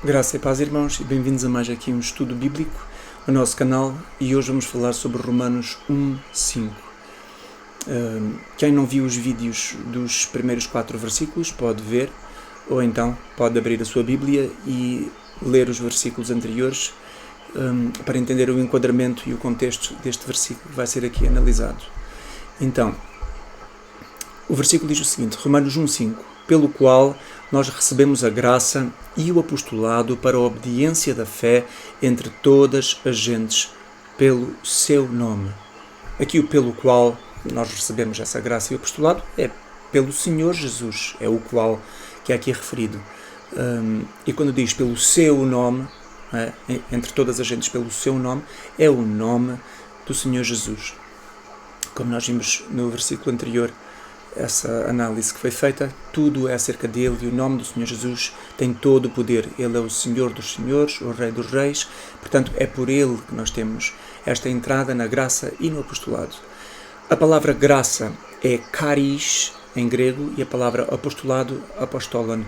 Graça e paz, irmãos, e bem-vindos a mais aqui um estudo bíblico no nosso canal, e hoje vamos falar sobre Romanos 1:5. Quem não viu os vídeos dos primeiros 4 versículos pode ver, ou então pode abrir a sua Bíblia e ler os versículos anteriores para entender o enquadramento e o contexto deste versículo que vai ser aqui analisado. Então, o versículo diz o seguinte, Romanos 1:5, pelo qual nós recebemos a graça e o apostolado para a obediência da fé entre todas as gentes, pelo seu nome. Aqui o pelo qual nós recebemos essa graça e o apostolado é pelo Senhor Jesus, é o qual que é aqui referido. E quando diz pelo seu nome, entre todas as gentes pelo seu nome, é o nome do Senhor Jesus. Como nós vimos no versículo anterior, essa análise que foi feita, tudo é acerca dele, e o nome do Senhor Jesus tem todo o poder. Ele é o Senhor dos senhores, o Rei dos reis, portanto é por ele que nós temos esta entrada na graça e no apostolado. A palavra graça é charis em grego e a palavra apostolado, apostolon.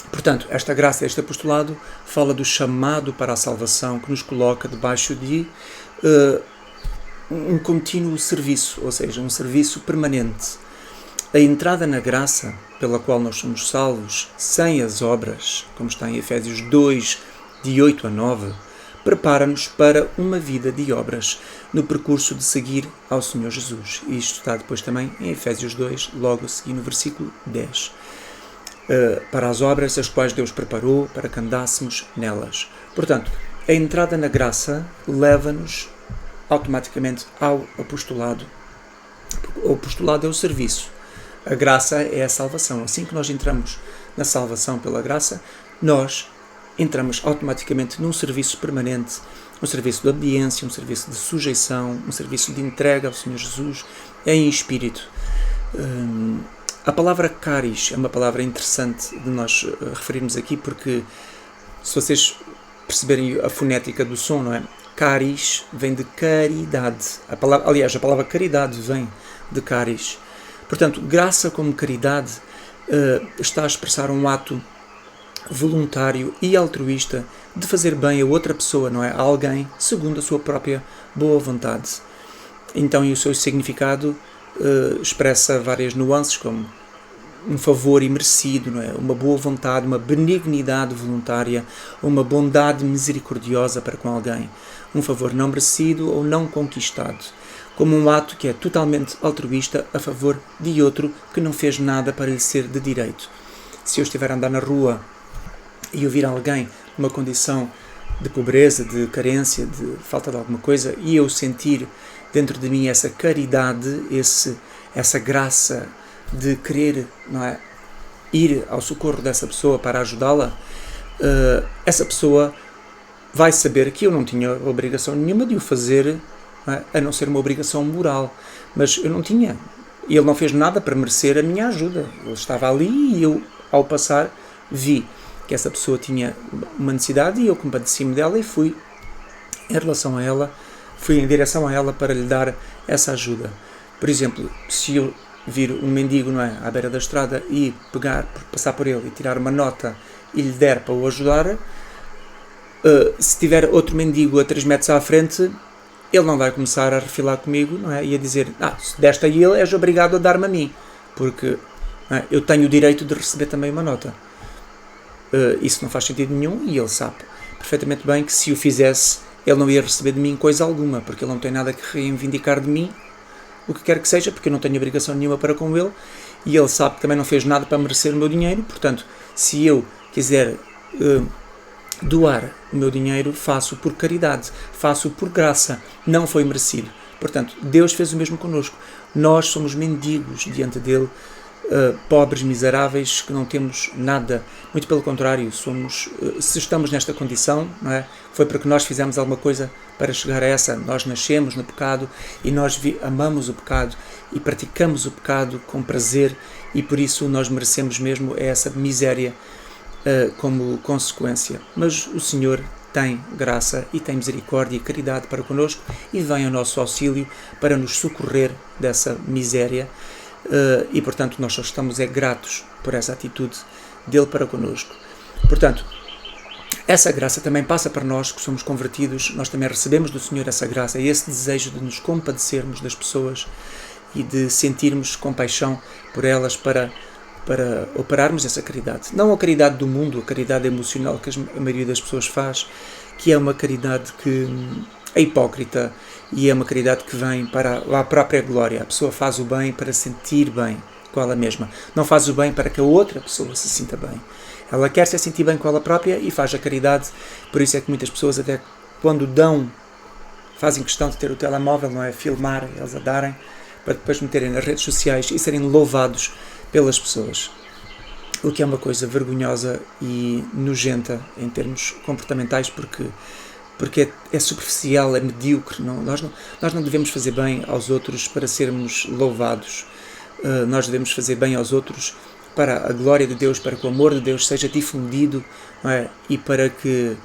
Portanto, esta graça, este apostolado, fala do chamado para a salvação que nos coloca debaixo de um contínuo serviço, ou seja, um serviço permanente. A entrada na graça, pela qual nós somos salvos, sem as obras, como está em Efésios 2, de 8 a 9, prepara-nos para uma vida de obras, no percurso de seguir ao Senhor Jesus. E isto está depois também em Efésios 2, logo a seguir no versículo 10. Para as obras as quais Deus preparou para que andássemos nelas. Portanto, a entrada na graça leva-nos automaticamente ao apostolado. O apostolado é o serviço. A graça é a salvação. Assim que nós entramos na salvação pela graça, nós entramos automaticamente num serviço permanente, um serviço de obediência, um serviço de sujeição, um serviço de entrega ao Senhor Jesus em espírito. A palavra charis é uma palavra interessante de nós referirmos aqui, porque se vocês perceberem a fonética do som, não é? Charis vem de caridade. A palavra caridade vem de charis. Portanto, graça como caridade está a expressar um ato voluntário e altruísta de fazer bem a outra pessoa, não é? A alguém, segundo a sua própria boa vontade. Então, e o seu significado expressa várias nuances, como um favor imerecido, não é? Uma boa vontade, uma benignidade voluntária, uma bondade misericordiosa para com alguém, um favor não merecido ou não conquistado, como um ato que é totalmente altruísta a favor de outro que não fez nada para lhe ser de direito. Se eu estiver a andar na rua e eu vir alguém numa condição de pobreza, de carência, de falta de alguma coisa, e eu sentir dentro de mim essa caridade, essa graça de querer, não é, ir ao socorro dessa pessoa para ajudá-la, essa pessoa vai saber que eu não tinha obrigação nenhuma de o fazer, não é, a não ser uma obrigação moral. Mas eu não tinha. Ele não fez nada para merecer a minha ajuda. Ele estava ali e eu, ao passar, vi que essa pessoa tinha uma necessidade e eu compadeci-me dela e fui em direção a ela para lhe dar essa ajuda. Por exemplo, se eu vir um mendigo, não é, à beira da estrada e passar por ele e tirar uma nota e lhe der para o ajudar, se tiver outro mendigo a 3 metros à frente, ele não vai começar a refilar comigo, não é, e a dizer, se deste a ele, és obrigado a dar-me a mim, porque eu tenho o direito de receber também uma nota. Isso não faz sentido nenhum, e ele sabe perfeitamente bem que se o fizesse, ele não ia receber de mim coisa alguma, porque ele não tem nada que reivindicar de mim, o que quer que seja, porque eu não tenho obrigação nenhuma para com ele, e ele sabe que também não fez nada para merecer o meu dinheiro. Portanto, se eu quiser doar o meu dinheiro, faço por caridade, faço por graça, não foi merecido. Portanto, Deus fez o mesmo connosco. Nós somos mendigos diante dele, pobres, miseráveis, que não temos nada. Muito pelo contrário, se estamos nesta condição, não é? Foi porque nós fizemos alguma coisa para chegar a essa. Nós nascemos no pecado e nós amamos o pecado e praticamos o pecado com prazer, e por isso nós merecemos mesmo essa miséria como consequência. Mas o Senhor tem graça e tem misericórdia e caridade para connosco e vem ao nosso auxílio para nos socorrer dessa miséria. E portanto nós só estamos gratos por essa atitude dele para connosco. Portanto, essa graça também passa para nós que somos convertidos, nós também recebemos do Senhor essa graça, esse desejo de nos compadecermos das pessoas e de sentirmos compaixão por elas para operarmos essa caridade. Não a caridade do mundo, a caridade emocional que a maioria das pessoas faz, que é uma caridade que é hipócrita e é uma caridade que vem para a própria glória. A pessoa faz o bem para sentir bem com ela mesma, não faz o bem para que a outra pessoa se sinta bem. Ela quer se sentir bem com ela própria e faz a caridade. Por isso é que muitas pessoas, até quando dão, fazem questão de ter o telemóvel, não é? Filmar, eles a darem, para depois meterem nas redes sociais e serem louvados pelas pessoas. O que é uma coisa vergonhosa e nojenta em termos comportamentais, porque é superficial, é medíocre. Nós não devemos fazer bem aos outros para sermos louvados. Nós devemos fazer bem aos outros para a glória de Deus, para que o amor de Deus seja difundido, não é? E para que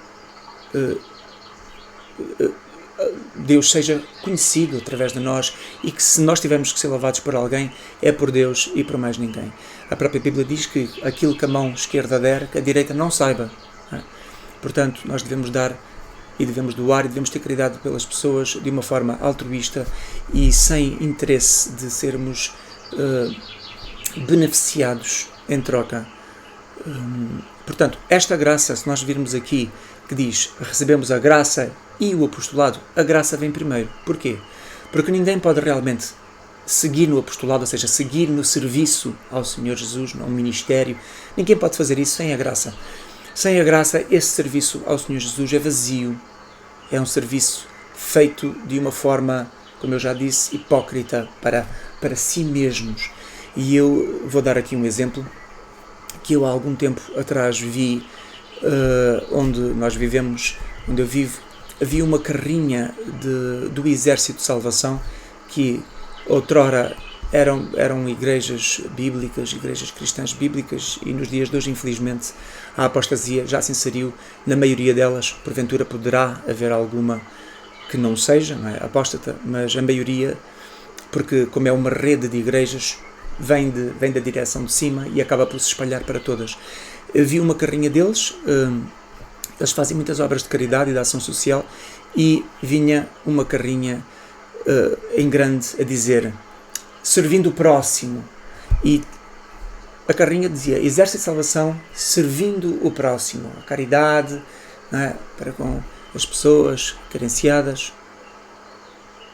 Deus seja conhecido através de nós, e que se nós tivermos que ser louvados por alguém, é por Deus e por mais ninguém. A própria Bíblia diz que aquilo que a mão esquerda der, que a direita não saiba. Não é? Portanto, nós devemos dar e devemos doar e devemos ter caridade pelas pessoas de uma forma altruísta e sem interesse de sermos beneficiados em troca. Portanto, esta graça, se nós virmos aqui que diz, recebemos a graça e o apostolado, a graça vem primeiro. Porquê? Porque ninguém pode realmente seguir no apostolado, ou seja, seguir no serviço ao Senhor Jesus, no ministério. Ninguém pode fazer isso sem a graça. Sem a graça, esse serviço ao Senhor Jesus é vazio. É um serviço feito de uma forma, como eu já disse, hipócrita para si mesmos. E eu vou dar aqui um exemplo que eu há algum tempo atrás vi, onde nós vivemos, onde eu vivo. Havia uma carrinha do Exército de Salvação, que outrora eram igrejas bíblicas, igrejas cristãs bíblicas, e nos dias de hoje, infelizmente, a apostasia já se inseriu na maioria delas. Porventura poderá haver alguma que não seja, não é, apóstata, mas a maioria, porque como é uma rede de igrejas, vem da direção de cima e acaba por se espalhar para todas. Vi uma carrinha deles, eles fazem muitas obras de caridade e de ação social, e vinha uma carrinha em grande a dizer, servindo o próximo, e a carrinha dizia, Exército de Salvação, servindo o próximo, a caridade, não é, para com as pessoas carenciadas.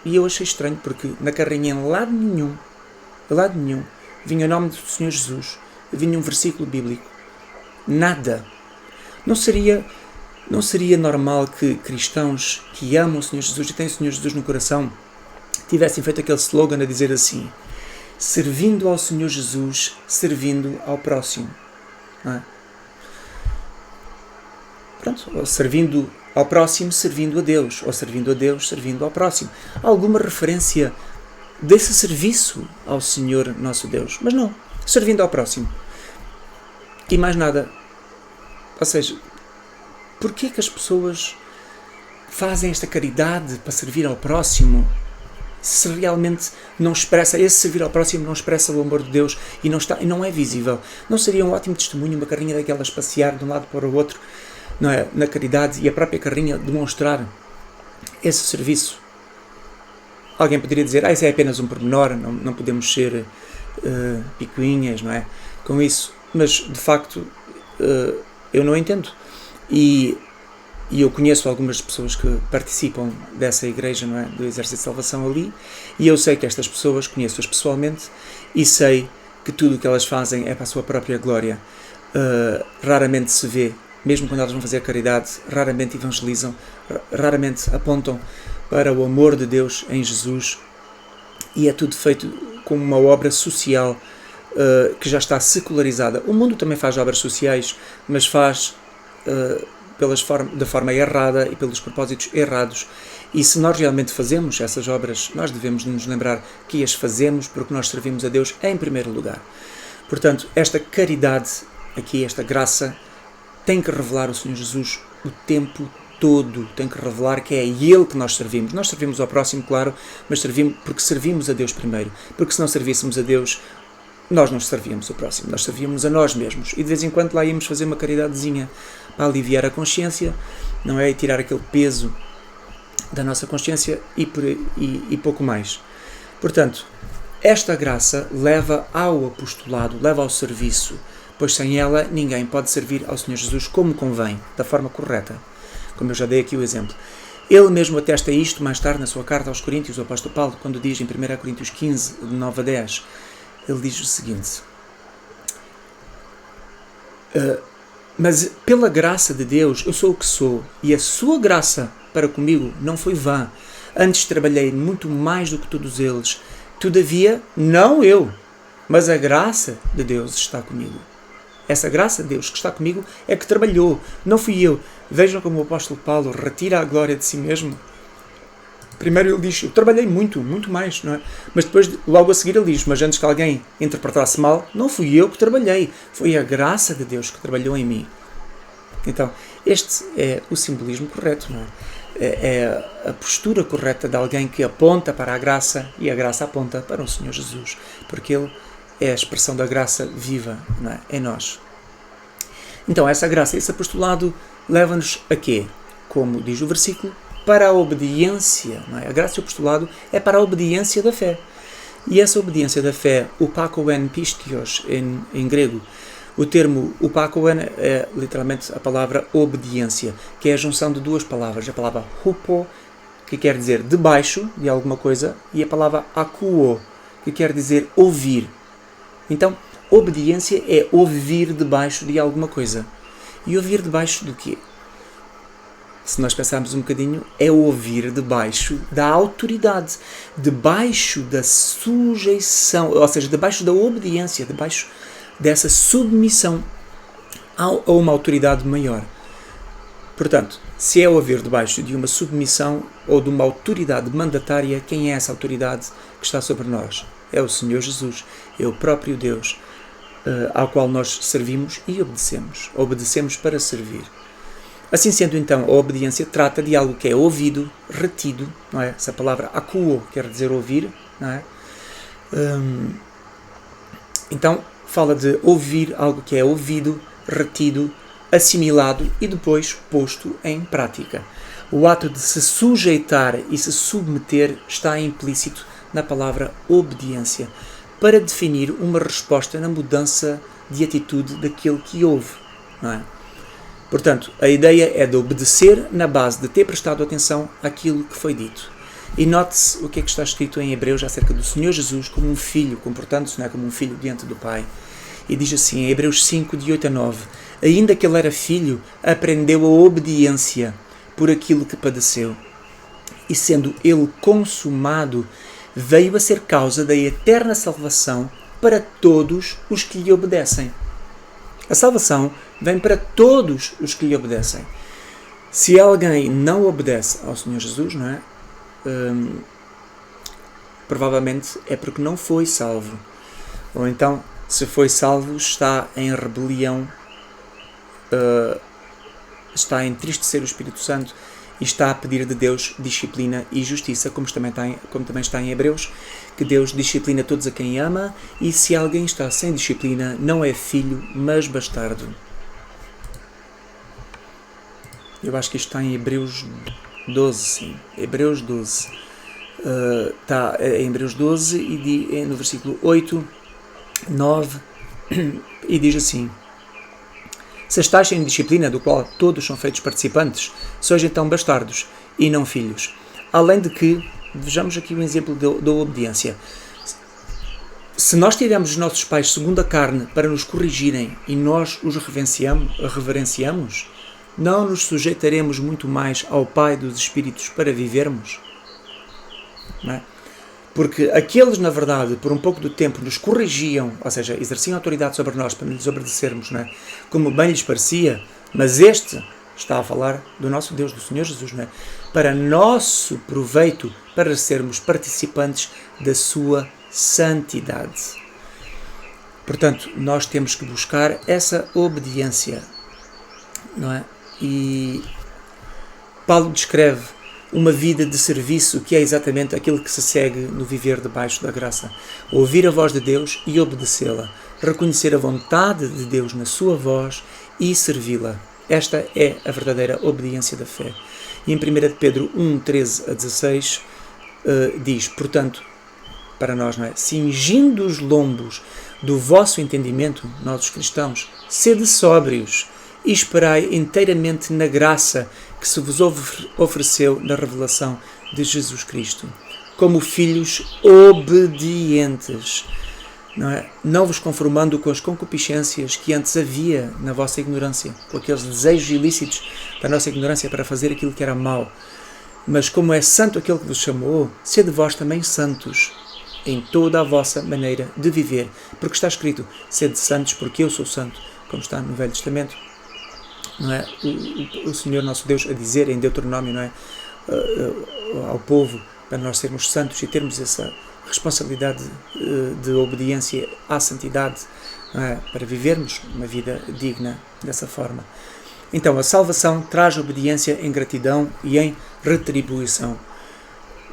E eu achei estranho, porque na carrinha em lado nenhum, vinha o nome do Senhor Jesus, vinha um versículo bíblico, nada. Não seria normal que cristãos que amam o Senhor Jesus e têm o Senhor Jesus no coração tivessem feito aquele slogan a dizer assim, servindo ao Senhor Jesus, servindo ao próximo, não é? Pronto, ou servindo ao próximo, servindo a Deus, ou servindo a Deus, servindo ao próximo. Há alguma referência desse serviço ao Senhor nosso Deus, mas não, servindo ao próximo. E mais nada. Ou seja, porquê que as pessoas fazem esta caridade para servir ao próximo, se realmente não expressa, esse servir ao próximo não expressa o amor de Deus e não é visível? Não seria um ótimo testemunho uma carrinha daquelas passear de um lado para o outro, não é, na caridade, e a própria carrinha demonstrar esse serviço? Alguém poderia dizer, isso é apenas um pormenor, não podemos ser picuinhas, não é, com isso. Mas, de facto, eu não entendo. E eu conheço algumas pessoas que participam dessa igreja, não é, do Exército de Salvação ali, e eu sei que estas pessoas, conheço-as pessoalmente, e sei que tudo o que elas fazem é para a sua própria glória. Raramente se vê, mesmo quando elas vão fazer a caridade, raramente evangelizam, raramente apontam para o amor de Deus em Jesus, e é tudo feito como uma obra social que já está secularizada. O mundo também faz obras sociais, mas faz da forma errada e pelos propósitos errados. E se nós realmente fazemos essas obras, nós devemos nos lembrar que as fazemos porque nós servimos a Deus em primeiro lugar. Portanto, esta caridade aqui, esta graça, tem que revelar o Senhor Jesus o tempo todo, tem que revelar que é Ele que nós servimos. Nós servimos ao próximo, claro, mas servimos porque servimos a Deus primeiro, porque se não servíssemos a Deus, nós não servíamos o próximo, nós servíamos a nós mesmos. E de vez em quando lá íamos fazer uma caridadezinha para aliviar a consciência, não é? E tirar aquele peso da nossa consciência e pouco mais. Portanto, esta graça leva ao apostolado, leva ao serviço, pois sem ela ninguém pode servir ao Senhor Jesus como convém, da forma correta, como eu já dei aqui o exemplo. Ele mesmo atesta isto mais tarde na sua carta aos Coríntios, o apóstolo Paulo, quando diz em 1 Coríntios 15, de 9 a 10, ele diz o seguinte: mas pela graça de Deus eu sou o que sou, e a sua graça para comigo não foi vã. Antes trabalhei muito mais do que todos eles. Todavia, não eu, mas a graça de Deus está comigo. Essa graça de Deus que está comigo é que trabalhou, não fui eu. Vejam como o apóstolo Paulo retira a glória de si mesmo. Primeiro ele diz, eu trabalhei muito, muito mais, não é? Mas depois, logo a seguir ele diz, mas antes que alguém interpretasse mal, não fui eu que trabalhei, foi a graça de Deus que trabalhou em mim. Então, este é o simbolismo correto, não é? É a postura correta de alguém que aponta para a graça e a graça aponta para o Senhor Jesus, porque Ele é a expressão da graça viva, não é? Em nós. Então, essa graça, esse apostolado leva-nos a quê? Como diz o versículo, para a obediência, não é? A graça e o apostolado é para a obediência da fé. E essa obediência da fé, upakoen pistios em grego, o termo upakoen é literalmente a palavra obediência, que é a junção de duas palavras. A palavra hupo, que quer dizer debaixo de alguma coisa, e a palavra akuo, que quer dizer ouvir. Então, obediência é ouvir debaixo de alguma coisa. E ouvir debaixo do quê? Se nós pensarmos um bocadinho, é ouvir debaixo da autoridade, debaixo da sujeição, ou seja, debaixo da obediência, debaixo dessa submissão a uma autoridade maior. Portanto, se é ouvir debaixo de uma submissão ou de uma autoridade mandatária, quem é essa autoridade que está sobre nós? É o Senhor Jesus, é o próprio Deus, ao qual nós servimos e obedecemos. Obedecemos para servir. Assim sendo, então, a obediência trata de algo que é ouvido, retido, não é? Essa palavra akuo quer dizer ouvir, não é? Então, fala de ouvir algo que é ouvido, retido, assimilado e depois posto em prática. O ato de se sujeitar e se submeter está implícito na palavra obediência, para definir uma resposta na mudança de atitude daquele que ouve, não é? Portanto, a ideia é de obedecer na base de ter prestado atenção àquilo que foi dito. E note-se o que é que está escrito em Hebreus acerca do Senhor Jesus como um filho, comportando-se, não é, como um filho diante do Pai. E diz assim, em Hebreus 5, de 8 a 9, ainda que ele era filho, aprendeu a obediência por aquilo que padeceu. E sendo ele consumado, veio a ser causa da eterna salvação para todos os que lhe obedecem. A salvação vem para todos os que lhe obedecem. Se alguém não obedece ao Senhor Jesus, não é? Provavelmente é porque não foi salvo. Ou então, se foi salvo, está em rebelião, está a entristecer o Espírito Santo e está a pedir de Deus disciplina e justiça, como também está em Hebreus, que Deus disciplina todos a quem ama, e se alguém está sem disciplina, não é filho, mas bastardo. Eu acho que isto está em Hebreus 12, sim. Hebreus 12. Está em Hebreus 12 e no versículo 8, 9, e diz assim: se estáis sem disciplina, do qual todos são feitos participantes, sois então bastardos e não filhos. Além de que, vejamos aqui um exemplo da obediência. Se nós tiramos os nossos pais segundo a carne para nos corrigirem e nós os reverenciamos, não nos sujeitaremos muito mais ao Pai dos Espíritos para vivermos? Não é? Porque aqueles, na verdade, por um pouco de tempo nos corrigiam, ou seja, exerciam autoridade sobre nós para lhes obedecermos, não é? Como bem lhes parecia, mas este está a falar do nosso Deus, do Senhor Jesus, não é? Para nosso proveito, para sermos participantes da sua santidade. Portanto, nós temos que buscar essa obediência, não é? E Paulo descreve uma vida de serviço, que é exatamente aquilo que se segue no viver debaixo da graça. Ouvir a voz de Deus e obedecê-la. Reconhecer a vontade de Deus na sua voz e servi-la. Esta é a verdadeira obediência da fé. E em 1 Pedro 1, 13 a 16, diz, portanto, para nós, não é? Cingindo os lombos do vosso entendimento, nós os cristãos, sede sóbrios e esperai inteiramente na graça que se vos ofereceu na revelação de Jesus Cristo, como filhos obedientes, não é? Não vos conformando com as concupiscências que antes havia na vossa ignorância, com aqueles desejos ilícitos da nossa ignorância para fazer aquilo que era mau, mas como é santo aquele que vos chamou, sede vós também santos em toda a vossa maneira de viver, porque está escrito, sede santos porque eu sou santo, como está no Velho Testamento, não é? O Senhor nosso Deus a dizer em Deuteronômio, não é? Ao povo, para nós sermos santos e termos essa responsabilidade de obediência à santidade, não é? Para vivermos uma vida digna dessa forma. Então, a salvação traz obediência em gratidão e em retribuição.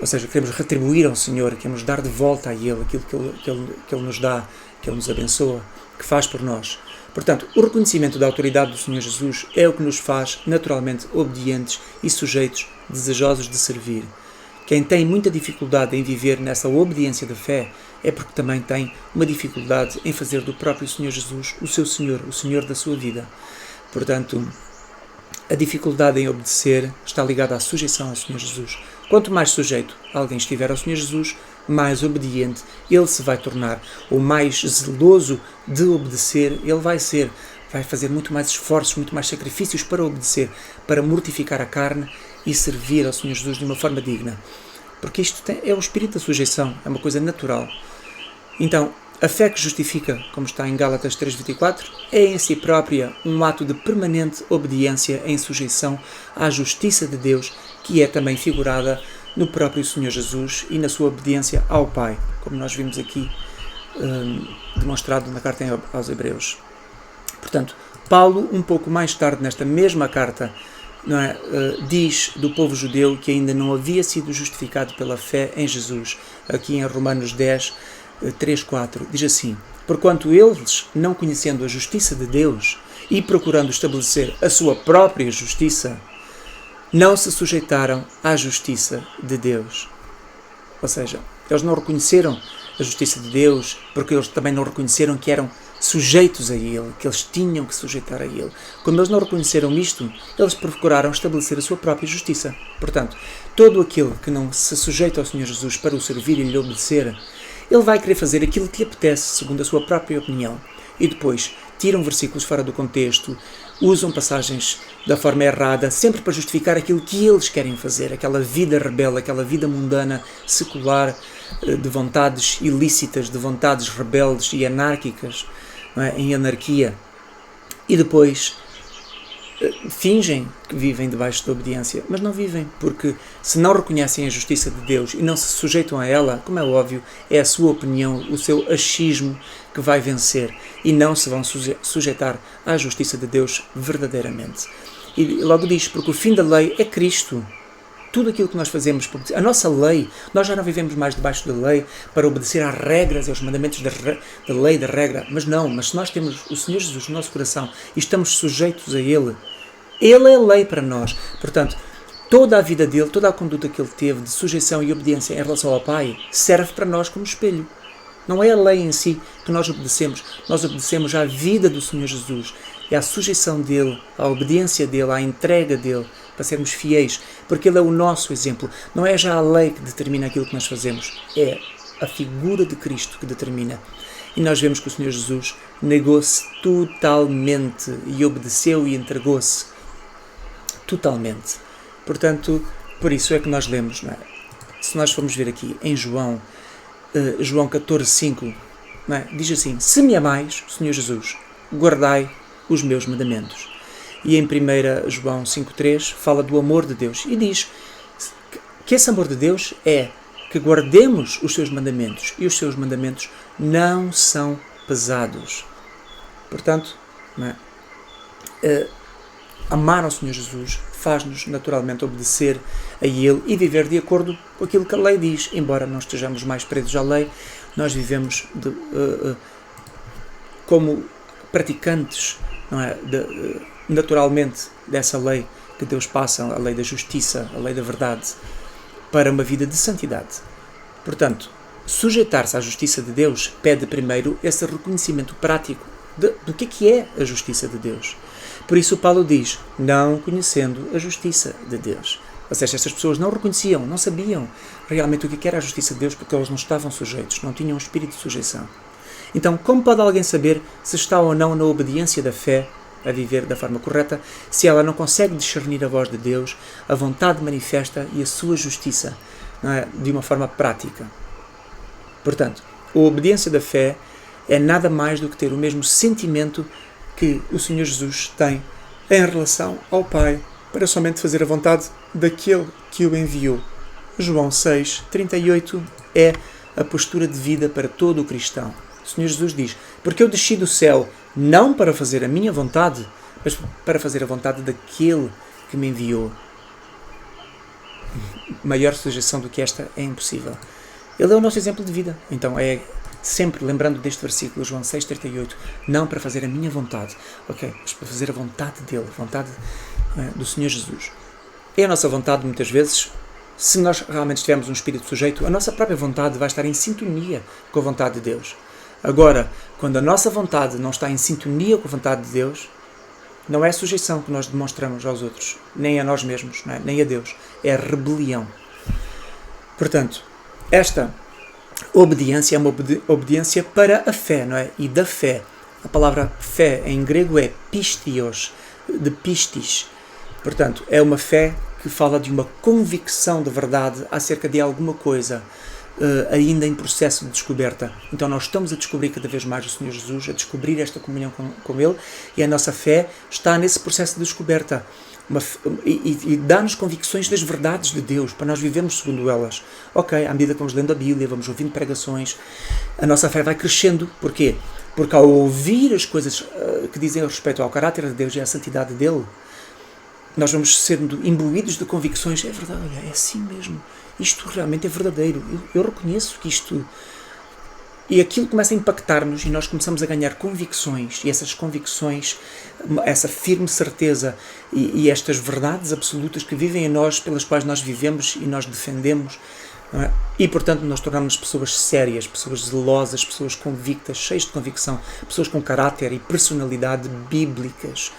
Ou seja, queremos retribuir ao Senhor, queremos dar de volta a Ele aquilo que Ele nos dá, que Ele nos abençoa, que faz por nós. Portanto, o reconhecimento da autoridade do Senhor Jesus é o que nos faz naturalmente obedientes e sujeitos, desejosos de servir. Quem tem muita dificuldade em viver nessa obediência da fé é porque também tem uma dificuldade em fazer do próprio Senhor Jesus o seu Senhor, o Senhor da sua vida. Portanto, a dificuldade em obedecer está ligada à sujeição ao Senhor Jesus. Quanto mais sujeito alguém estiver ao Senhor Jesus, mais obediente ele se vai tornar, ou mais zeloso de obedecer ele vai ser. Vai fazer muito mais esforços, muito mais sacrifícios para obedecer, para mortificar a carne e servir ao Senhor Jesus de uma forma digna. Porque isto é o espírito da sujeição, é uma coisa natural. Então, a fé que justifica, como está em Gálatas 3,24, é em si própria um ato de permanente obediência em sujeição à justiça de Deus, que é também figurada no próprio Senhor Jesus e na sua obediência ao Pai, como nós vimos aqui demonstrado na carta aos Hebreus. Portanto, Paulo, um pouco mais tarde nesta mesma carta, não é, diz do povo judeu que ainda não havia sido justificado pela fé em Jesus. Aqui em Romanos 10, 3, 4, diz assim, porquanto eles, não conhecendo a justiça de Deus e procurando estabelecer a sua própria justiça, não se sujeitaram à justiça de Deus. Ou seja, eles não reconheceram a justiça de Deus porque eles também não reconheceram que eram sujeitos a Ele, que eles tinham que sujeitar a Ele. Quando eles não reconheceram isto, eles procuraram estabelecer a sua própria justiça. Portanto, todo aquele que não se sujeita ao Senhor Jesus para o servir e lhe obedecer, ele vai querer fazer aquilo que lhe apetece, segundo a sua própria opinião. E depois tiram versículos fora do contexto, usam passagens da forma errada, sempre para justificar aquilo que eles querem fazer, aquela vida rebelde, aquela vida mundana, secular, de vontades ilícitas, de vontades rebeldes e anárquicas, não é? Em anarquia. E depois fingem que vivem debaixo da obediência, mas não vivem, porque se não reconhecem a justiça de Deus e não se sujeitam a ela, como é óbvio, é a sua opinião, o seu achismo que vai vencer e não se vão sujeitar à justiça de Deus verdadeiramente. E logo diz, porque o fim da lei é Cristo. Tudo aquilo que nós fazemos, a nossa lei, nós já não vivemos mais debaixo da lei para obedecer às regras e aos mandamentos da lei, da regra, mas se nós temos o Senhor Jesus no nosso coração e estamos sujeitos a Ele, Ele é a lei para nós. Portanto, toda a vida dele, toda a conduta que ele teve de sujeição e obediência em relação ao Pai, serve para nós como espelho. Não é a lei em si que nós obedecemos à vida do Senhor Jesus, é à sujeição dele, à obediência dele, à entrega dele, para sermos fiéis, porque ele é o nosso exemplo. Não é já a lei que determina aquilo que nós fazemos, é a figura de Cristo que determina. E nós vemos que o Senhor Jesus negou-se totalmente e obedeceu e entregou-se totalmente. Portanto, por isso é que nós lemos, não é? Se nós formos ver aqui em João 14:5, não é? Diz assim, se me amais, Senhor Jesus, guardai os meus mandamentos. E em 1 João 5:3 fala do amor de Deus e diz que esse amor de Deus é que guardemos os seus mandamentos e os seus mandamentos não são pesados. Portanto, não é? amar ao Senhor Jesus faz-nos naturalmente obedecer a Ele e viver de acordo com aquilo que a lei diz. Embora não estejamos mais presos à lei, nós vivemos como praticantes, não é? Naturalmente dessa lei que Deus passa, a lei da justiça, a lei da verdade, para uma vida de santidade. Portanto, sujeitar-se à justiça de Deus pede primeiro esse reconhecimento prático do que é a justiça de Deus. Por isso Paulo diz, não conhecendo a justiça de Deus. Ou seja, estas pessoas não reconheciam, não sabiam realmente o que era a justiça de Deus, porque eles não estavam sujeitos, não tinham um espírito de sujeição. Então, como pode alguém saber se está ou não na obediência da fé, a viver da forma correta, se ela não consegue discernir a voz de Deus, a vontade manifesta e a sua justiça, não é? De uma forma prática? Portanto, a obediência da fé é nada mais do que ter o mesmo sentimento que o Senhor Jesus tem em relação ao Pai, para somente fazer a vontade daquele que o enviou. João 6:38 é a postura de vida para todo o cristão. O Senhor Jesus diz, porque eu desci do céu não para fazer a minha vontade, mas para fazer a vontade daquele que me enviou. Maior sujeição do que esta é impossível. Ele é o nosso exemplo de vida. Então é sempre lembrando deste versículo, João 6:38, não para fazer a minha vontade, ok, mas para fazer a vontade dele, a vontade do Senhor Jesus. É a nossa vontade, muitas vezes, se nós realmente estivermos um espírito sujeito, a nossa própria vontade vai estar em sintonia com a vontade de Deus. Agora, quando a nossa vontade não está em sintonia com a vontade de Deus, não é a sujeição que nós demonstramos aos outros, nem a nós mesmos, não é? Nem a Deus, é a rebelião. Portanto, esta obediência é uma obediência para a fé, não é? E da fé. A palavra fé em grego é pistios, de pistis. Portanto, é uma fé que fala de uma convicção de verdade acerca de alguma coisa, ainda em processo de descoberta. Então nós estamos a descobrir cada vez mais o Senhor Jesus, a descobrir esta comunhão com Ele, e a nossa fé está nesse processo de descoberta. E dá-nos convicções das verdades de Deus, para nós vivermos segundo elas. Ok, à medida que vamos lendo a Bíblia, vamos ouvindo pregações, a nossa fé vai crescendo. Porquê? Porque ao ouvir as coisas que dizem a respeito ao caráter de Deus e à santidade dEle, nós vamos sendo imbuídos de convicções. É verdade, olha, é assim mesmo. Isto realmente é verdadeiro. Eu reconheço que isto... E aquilo começa a impactar-nos e nós começamos a ganhar convicções, e essas convicções, essa firme certeza e estas verdades absolutas que vivem em nós, pelas quais nós vivemos e nós defendemos, não é? E portanto nós tornamos pessoas sérias, pessoas zelosas, pessoas convictas, cheias de convicção, pessoas com caráter e personalidade bíblicas,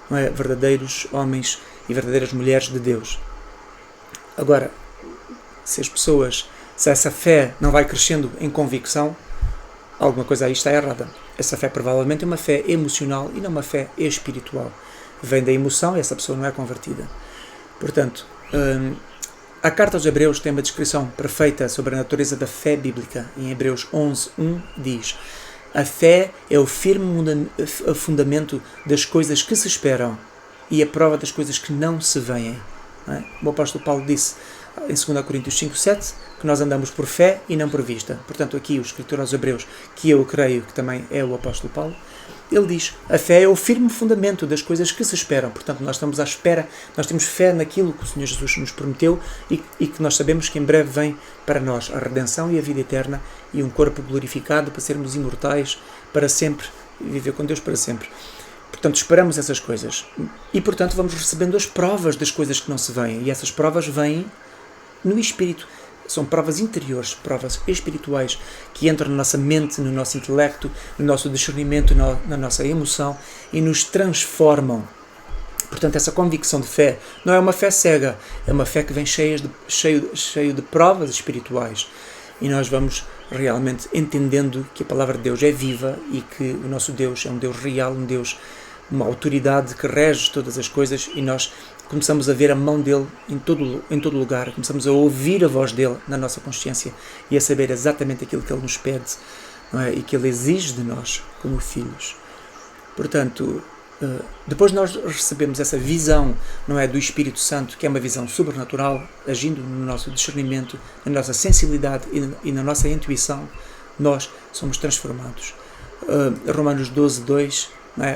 não é? Verdadeiros homens e verdadeiras mulheres de Deus. Agora, se essa fé não vai crescendo em convicção, alguma coisa aí está errada. Essa fé provavelmente é uma fé emocional e não uma fé espiritual. Vem da emoção e essa pessoa não é convertida. Portanto, a carta aos Hebreus tem uma descrição perfeita sobre a natureza da fé bíblica. Em Hebreus 11:1 diz: a fé é o firme fundamento das coisas que se esperam e a prova das coisas que não se veem. Não é? O apóstolo Paulo disse em 2 Coríntios 5:7 que nós andamos por fé e não por vista. Portanto, aqui o escritor aos Hebreus, que eu creio que também é o apóstolo Paulo, ele diz, a fé é o firme fundamento das coisas que se esperam. Portanto, nós estamos à espera, nós temos fé naquilo que o Senhor Jesus nos prometeu e que nós sabemos que em breve vem para nós a redenção e a vida eterna e um corpo glorificado para sermos imortais para sempre e viver com Deus para sempre. Portanto, esperamos essas coisas. E, portanto, vamos recebendo as provas das coisas que não se veem. E essas provas vêm no Espírito. São provas interiores, provas espirituais, que entram na nossa mente, no nosso intelecto, no nosso discernimento, na nossa emoção e nos transformam. Portanto, essa convicção de fé não é uma fé cega, é uma fé que vem cheio de provas espirituais. E nós vamos realmente entendendo que a palavra de Deus é viva e que o nosso Deus é um Deus real, um Deus, uma autoridade que rege todas as coisas, e nós começamos a ver a mão dele em todo lugar, começamos a ouvir a voz dele na nossa consciência e a saber exatamente aquilo que ele nos pede, não é? E que ele exige de nós como filhos. Portanto, depois nós recebemos essa visão, não é, do Espírito Santo, que é uma visão sobrenatural, agindo no nosso discernimento, na nossa sensibilidade e na nossa intuição, nós somos transformados. Romanos 12:2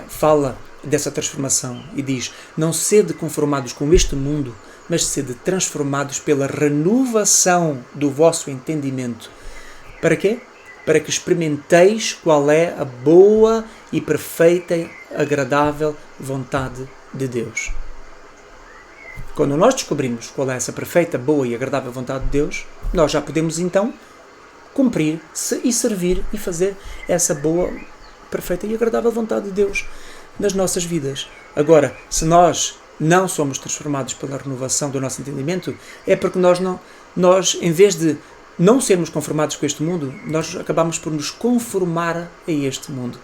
fala dessa transformação e diz: não sede conformados com este mundo, mas sede transformados pela renovação do vosso entendimento. Para quê? Para que experimenteis qual é a boa e perfeita, agradável vontade de Deus. Quando nós descobrimos qual é essa perfeita, boa e agradável vontade de Deus, nós já podemos então cumprir e servir e fazer essa boa, perfeita e agradável vontade de Deus nas nossas vidas. Agora, se nós não somos transformados pela renovação do nosso entendimento, é porque nós em vez de não sermos conformados com este mundo, nós acabamos por nos conformar a este mundo.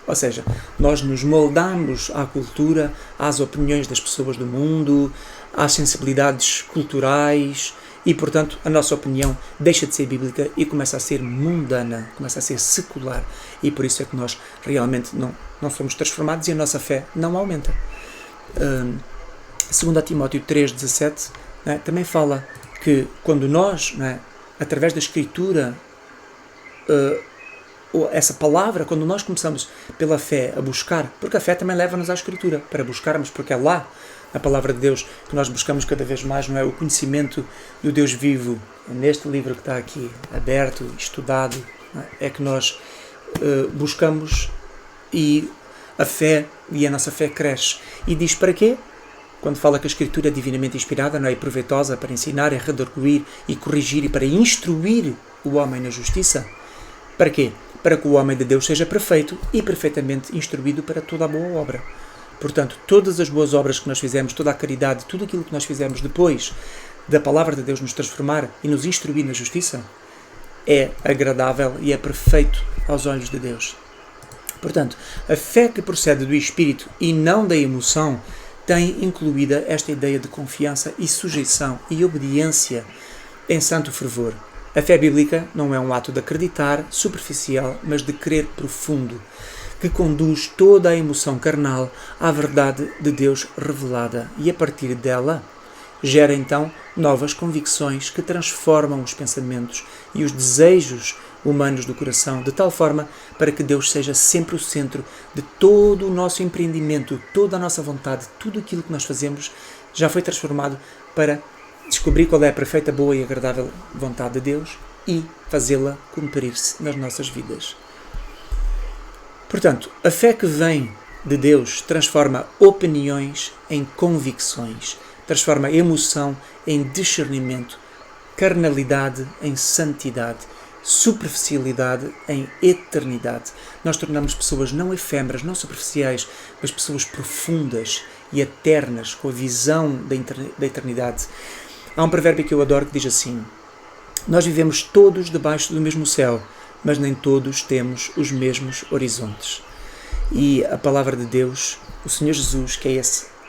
Ou seja, nós nos moldamos à cultura, às opiniões das pessoas do mundo, às sensibilidades culturais e, portanto, a nossa opinião deixa de ser bíblica e começa a ser mundana, começa a ser secular. E por isso é que nós realmente não somos transformados e a nossa fé não aumenta. 2 Timóteo 3,17 também fala que quando nós, através da Escritura, essa palavra, quando nós começamos pela fé a buscar, porque a fé também leva-nos à Escritura, para buscarmos, porque é lá, na palavra de Deus, que nós buscamos cada vez mais, o conhecimento do Deus vivo, neste livro que está aqui, aberto, estudado, é que nós buscamos e a fé, e a nossa fé cresce. E diz para quê? Quando fala que a Escritura é divinamente inspirada, e proveitosa para ensinar, e redarguir, e corrigir, e para instruir o homem na justiça. Para quê? Para que o homem de Deus seja perfeito e perfeitamente instruído para toda a boa obra. Portanto, todas as boas obras que nós fizemos, toda a caridade, tudo aquilo que nós fizemos depois da palavra de Deus nos transformar e nos instruir na justiça, é agradável e é perfeito aos olhos de Deus. Portanto, a fé que procede do Espírito e não da emoção tem incluída esta ideia de confiança e sujeição e obediência em santo fervor. A fé bíblica não é um ato de acreditar superficial, mas de crer profundo, que conduz toda a emoção carnal à verdade de Deus revelada e, a partir dela, gera então novas convicções que transformam os pensamentos e os desejos humanos do coração, de tal forma para que Deus seja sempre o centro de todo o nosso empreendimento, toda a nossa vontade, tudo aquilo que nós fazemos já foi transformado para descobrir qual é a perfeita, boa e agradável vontade de Deus e fazê-la cumprir-se nas nossas vidas. Portanto, a fé que vem de Deus transforma opiniões em convicções, transforma emoção em discernimento, carnalidade em santidade, superficialidade em eternidade. Nós tornamos pessoas não efêmeras, não superficiais, mas pessoas profundas e eternas, com a visão da eternidade. Há um provérbio que eu adoro que diz assim: nós vivemos todos debaixo do mesmo céu, mas nem todos temos os mesmos horizontes. E a palavra de Deus, o Senhor Jesus, que é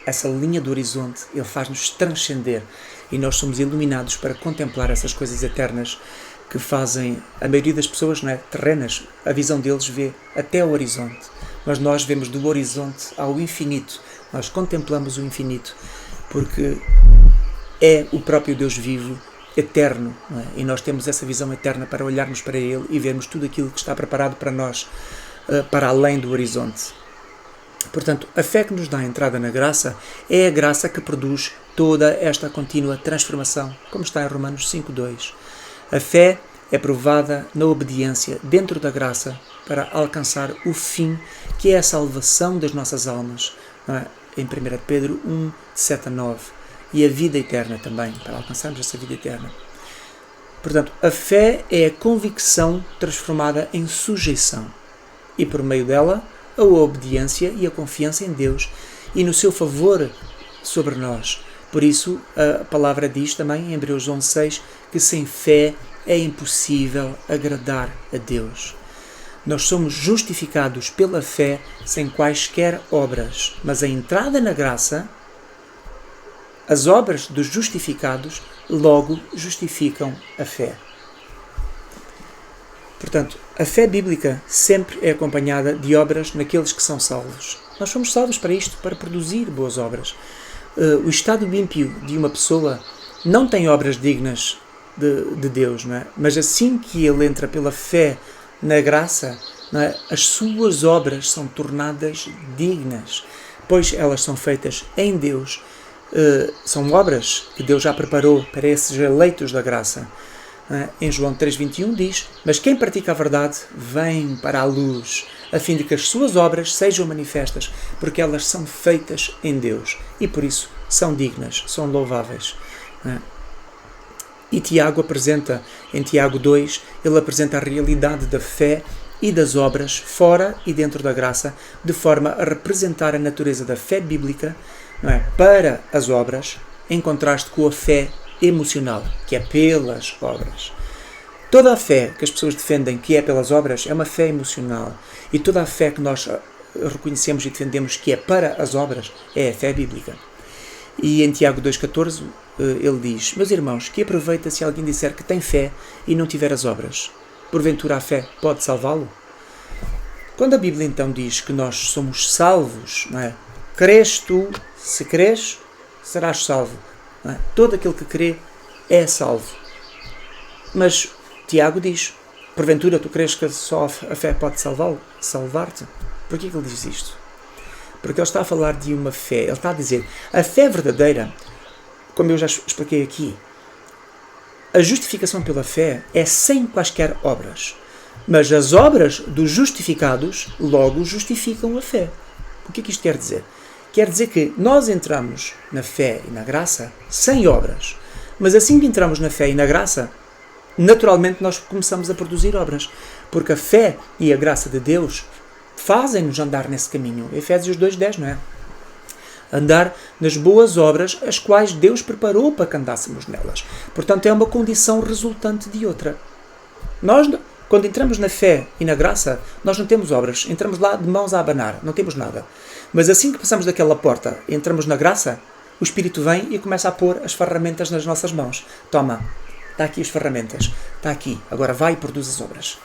essa linha do horizonte, Ele faz-nos transcender e nós somos iluminados para contemplar essas coisas eternas que fazem a maioria das pessoas, terrenas, a visão deles vê até o horizonte, mas nós vemos do horizonte ao infinito, nós contemplamos o infinito, porque é o próprio Deus vivo, eterno, e nós temos essa visão eterna para olharmos para Ele e vermos tudo aquilo que está preparado para nós, para além do horizonte. Portanto, a fé que nos dá a entrada na graça é a graça que produz toda esta contínua transformação, como está em Romanos 5:2. A fé é provada na obediência dentro da graça para alcançar o fim, que é a salvação das nossas almas, em 1 Pedro 1:7-9, e a vida eterna também, para alcançarmos essa vida eterna. Portanto, a fé é a convicção transformada em sujeição, e por meio dela, a obediência e a confiança em Deus e no seu favor sobre nós. Por isso, a palavra diz também, em Hebreus 11:6, que sem fé é impossível agradar a Deus. Nós somos justificados pela fé sem quaisquer obras, mas a entrada na graça, as obras dos justificados, logo justificam a fé. Portanto, a fé bíblica sempre é acompanhada de obras naqueles que são salvos. Nós somos salvos para isto, para produzir boas obras. O estado ímpio de uma pessoa não tem obras dignas de Deus, mas assim que ele entra pela fé na graça, as suas obras são tornadas dignas, pois elas são feitas em Deus, são obras que Deus já preparou para esses eleitos da graça. Em João 3,21 diz: mas quem pratica a verdade vem para a luz, a fim de que as suas obras sejam manifestas, porque elas são feitas em Deus e por isso são dignas, são louváveis. E Tiago apresenta, em Tiago 2, ele apresenta a realidade da fé e das obras fora e dentro da graça, de forma a representar a natureza da fé bíblica, não é, para as obras, em contraste com a fé emocional, que é pelas obras. Toda a fé que as pessoas defendem que é pelas obras é uma fé emocional, e toda a fé que nós reconhecemos e defendemos que é para as obras é a fé bíblica. E em Tiago 2,14 ele diz: meus irmãos, que aproveita se alguém disser que tem fé e não tiver as obras? Porventura a fé pode salvá-lo? Quando a Bíblia então diz que nós somos salvos, não é? Crês tu, se crês, serás salvo. Não é? Todo aquele que crê é salvo. Mas Tiago diz: porventura tu crês que só a fé pode salvar-te? Porquê que ele diz isto? Porque ele está a falar de uma fé, ele está a dizer, a fé verdadeira, como eu já expliquei aqui, a justificação pela fé é sem quaisquer obras. Mas as obras dos justificados logo justificam a fé. O que é que isto quer dizer? Quer dizer que nós entramos na fé e na graça sem obras. Mas assim que entramos na fé e na graça, naturalmente nós começamos a produzir obras. Porque a fé e a graça de Deus fazem-nos andar nesse caminho. Efésios 2,10, não é? Andar nas boas obras, as quais Deus preparou para que andássemos nelas. Portanto, é uma condição resultante de outra. Nós, quando entramos na fé e na graça, nós não temos obras. Entramos lá de mãos a abanar, não temos nada. Mas assim que passamos daquela porta e entramos na graça, o Espírito vem e começa a pôr as ferramentas nas nossas mãos. Toma, está aqui as ferramentas, está aqui, agora vai e produz as obras.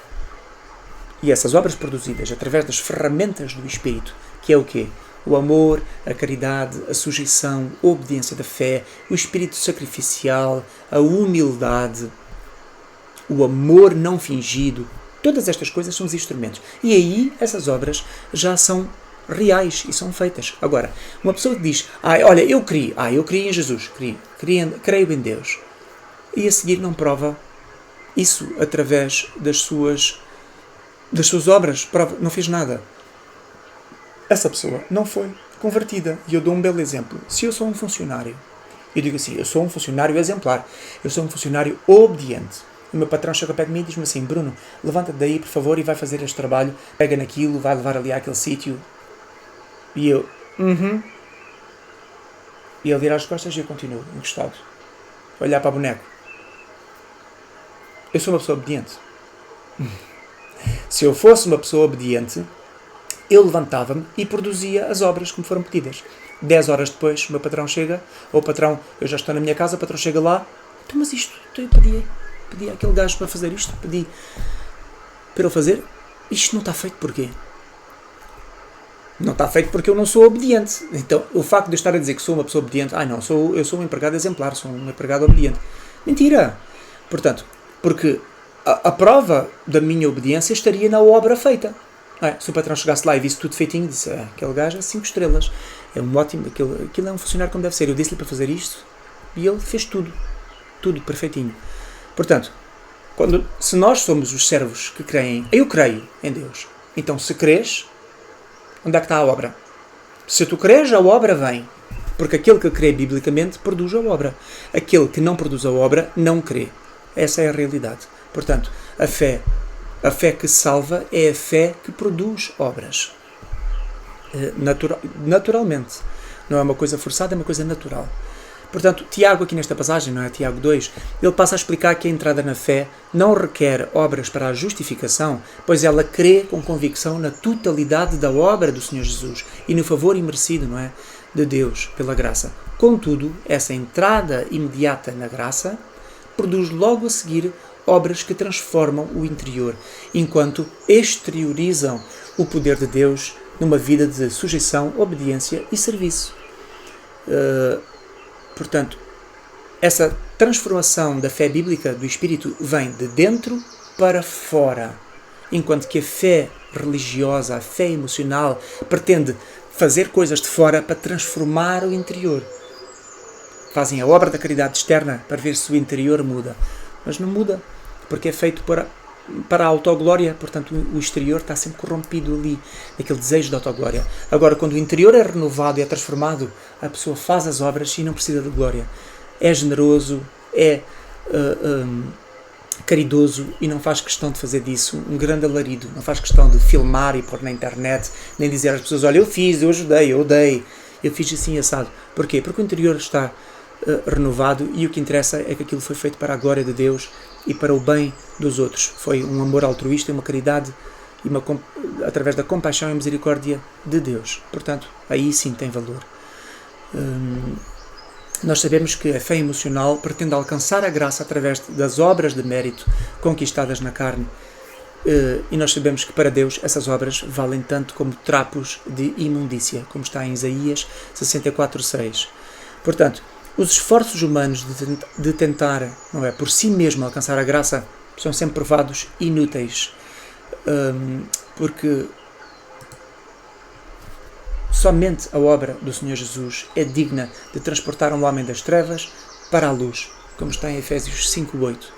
E essas obras produzidas através das ferramentas do Espírito, que é o quê? O amor, a caridade, a sujeição, a obediência da fé, o espírito sacrificial, a humildade, o amor não fingido. Todas estas coisas são os instrumentos. E aí essas obras já são reais e são feitas. Agora, uma pessoa que diz: olha, eu criei em Jesus, creio em Deus, e a seguir não prova isso através das suas obras, não fez nada. Essa pessoa não foi convertida. E eu dou um belo exemplo. Se eu sou um funcionário, eu digo assim, eu sou um funcionário exemplar, eu sou um funcionário obediente. O meu patrão chega perto de mim e diz-me assim: Bruno, levanta-te daí, por favor, e vai fazer este trabalho, pega naquilo, vai levar ali àquele sítio. E eu, E ele vira as costas e eu continuo, encostado, a olhar para o boneco. Eu sou uma pessoa obediente. Se eu fosse uma pessoa obediente, eu levantava-me e produzia as obras que me foram pedidas. 10 horas depois, o meu patrão chega, ou o patrão, eu já estou na minha casa, o patrão chega lá, então, mas isto, eu pedi àquele gajo para fazer isto, pedi para ele fazer, isto não está feito porquê? Não está feito porque eu não sou obediente. Então, o facto de eu estar a dizer que sou uma pessoa obediente, eu sou um empregado exemplar, sou um empregado obediente. Mentira! Portanto, porque a prova da minha obediência estaria na obra feita. Se o patrão chegasse lá e visse tudo feitinho, disse, aquele gajo é 5 estrelas, é um ótimo, aquilo é um funcionário como deve ser, eu disse-lhe para fazer isto, e ele fez tudo perfeitinho. Portanto, se nós somos os servos que creem, eu creio em Deus, então se crês, onde é que está a obra? Se tu crês, a obra vem, porque aquele que crê biblicamente produz a obra, aquele que não produz a obra não crê. Essa é a realidade. Portanto, a fé que salva é a fé que produz obras. Naturalmente. Não é uma coisa forçada, é uma coisa natural. Portanto, Tiago, aqui nesta passagem, não é? Tiago 2, ele passa a explicar que a entrada na fé não requer obras para a justificação, pois ela crê com convicção na totalidade da obra do Senhor Jesus e no favor imerecido, não é? De Deus, pela graça. Contudo, essa entrada imediata na graça produz logo a seguir obras que transformam o interior, enquanto exteriorizam o poder de Deus numa vida de sujeição, obediência e serviço. Portanto, essa transformação da fé bíblica do Espírito vem de dentro para fora, enquanto que a fé religiosa, a fé emocional, pretende fazer coisas de fora para transformar o interior. Fazem a obra da caridade externa para ver se o interior muda. Mas não muda, porque é feito para a autoglória, portanto o exterior está sempre corrompido ali, aquele desejo de autoglória. Agora, quando o interior é renovado e é transformado, a pessoa faz as obras e não precisa de glória. É generoso, é caridoso e não faz questão de fazer disso um grande alarido, não faz questão de filmar e pôr na internet, nem dizer às pessoas, olha, eu fiz, eu ajudei, eu dei, eu fiz assim assado. Porquê? Porque o interior está renovado e o que interessa é que aquilo foi feito para a glória de Deus e para o bem dos outros. Foi um amor altruísta, uma caridade e através da compaixão e misericórdia de Deus. Portanto, aí sim tem valor. Nós sabemos que a fé emocional pretende alcançar a graça através das obras de mérito conquistadas na carne. E nós sabemos que para Deus essas obras valem tanto como trapos de imundícia, como está em Isaías 64:6. Portanto, os esforços humanos de tentar, não é, por si mesmo alcançar a graça são sempre provados inúteis, porque somente a obra do Senhor Jesus é digna de transportar um homem das trevas para a luz, como está em Efésios 5:8.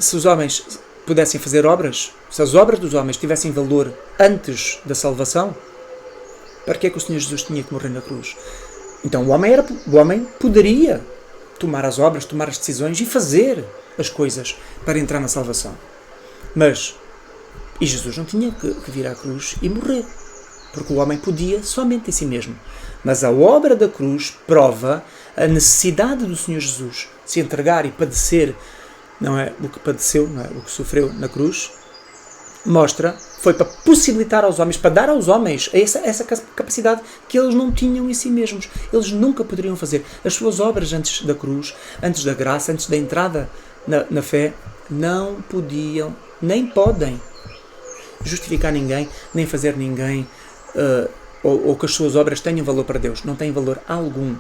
Se os homens pudessem fazer obras, se as obras dos homens tivessem valor antes da salvação, para que é que o Senhor Jesus tinha que morrer na cruz? Então o homem poderia tomar as obras, tomar as decisões e fazer as coisas para entrar na salvação. E Jesus não tinha que vir à cruz e morrer, porque o homem podia somente em si mesmo. Mas a obra da cruz prova a necessidade do Senhor Jesus se entregar e padecer, não é o que padeceu, não é o que sofreu na cruz, foi para possibilitar aos homens, para dar aos homens essa capacidade que eles não tinham em si mesmos. Eles nunca poderiam fazer. As suas obras antes da cruz, antes da graça, antes da entrada na fé, não podiam, nem podem justificar ninguém, nem fazer ninguém, ou que as suas obras tenham valor para Deus. Não têm valor algum.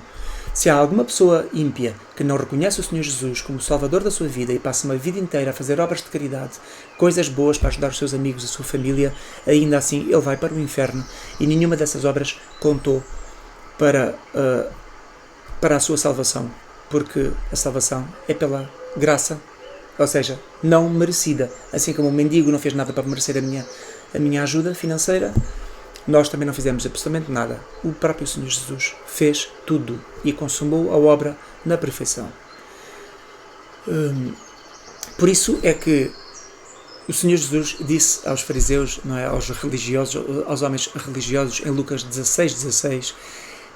Se há alguma pessoa ímpia que não reconhece o Senhor Jesus como Salvador da sua vida e passa uma vida inteira a fazer obras de caridade, coisas boas para ajudar os seus amigos, a sua família, ainda assim ele vai para o inferno e nenhuma dessas obras contou para a sua salvação, porque a salvação é pela graça, ou seja, não merecida. Assim como o mendigo não fez nada para merecer a minha ajuda financeira, nós também não fizemos absolutamente nada. O próprio Senhor Jesus fez tudo e consumou a obra na perfeição. Por isso é que o Senhor Jesus disse aos fariseus, não é, aos religiosos, aos homens religiosos, em Lucas 16:16,